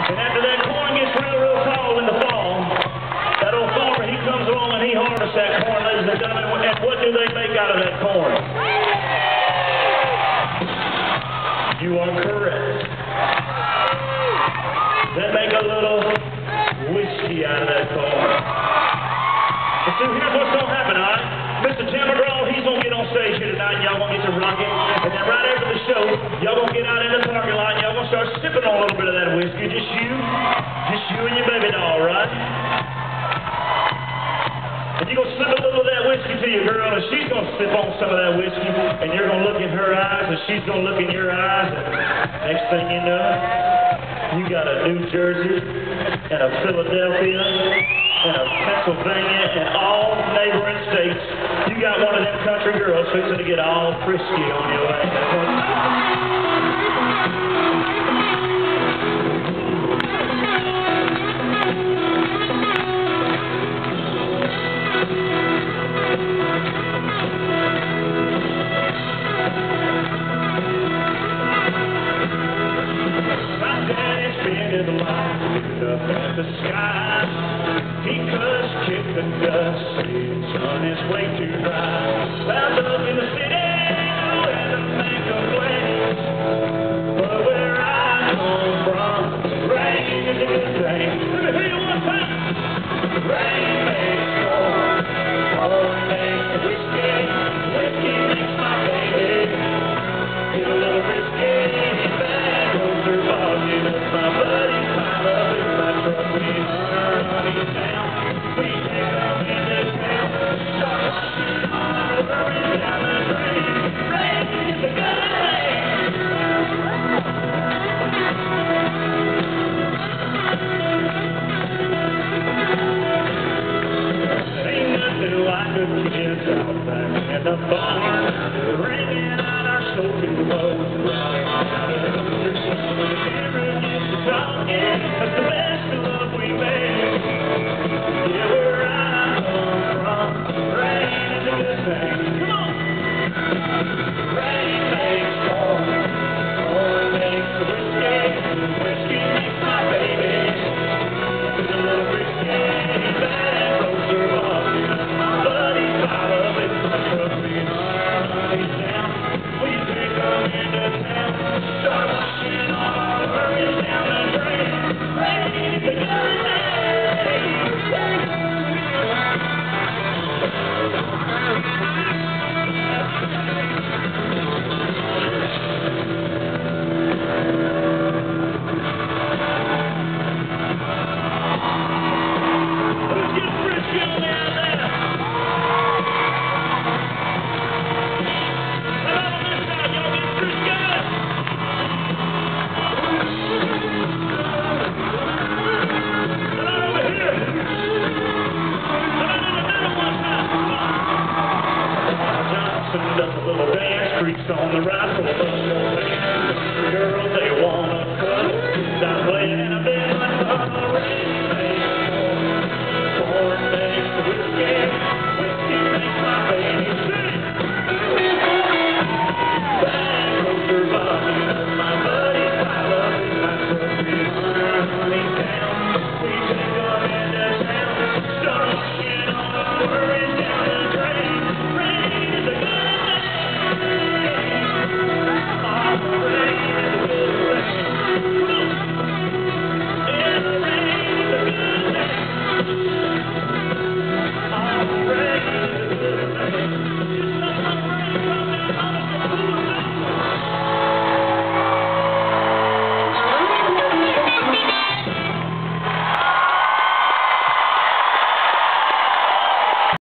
And after that corn gets real, real tall in the fall, that old farmer, he comes along and he harvests that corn, ladies and gentlemen. And what do they make out of that corn? You are correct. They make a little whiskey out of that corn. And so here's what's going to happen, all right? Mr. Tim McGraw, he's going to get on stage here tonight, and y'all going to get to rocking. And then right after the show, y'all going to get out in the parking lot, and y'all going to start sipping on a little bit of that whiskey. Just you and your baby doll, right? And you're going to slip a little of that whiskey to your girl, and she's going to sip on some of that whiskey, and you're going to look in her eyes, and she's going to look in your eyes, and next thing you know, you got a New Jersey, and a Philadelphia, and a Pennsylvania, and all neighboring states. You got one of them country girls fixing to get all frisky on your way. My daddy's been in line, looked up at the sky. He cussed, kicked the dust, said the sun is way too dry. Found up in the city, where the man complains. But where I come from, rain is a good thing. Let me hear you one time. Rain makes corn, corn makes whiskey, whiskey makes my baby. Get a little risky, bad goes her body, that's my buddy, pile up in my truck, we honey down. We take them into town, start washing all over down the drain. Rain is a good thing. Ain't nothing like a kid out back in the barn, bringing out our soaking clothes, running out of the country. When the camera gets to talking, that's the best of love we make. Yeah, where I come from, rain is a good thing. Come on! Rain makes corn, corn makes whiskey, whiskey makes my baby. It's a little risky, bad roads are walking. My buddies pile up in my truck, we honey down. We take them into town, start washing all over down the drain. Rain is a good thing. Does a little dance, creeps on the right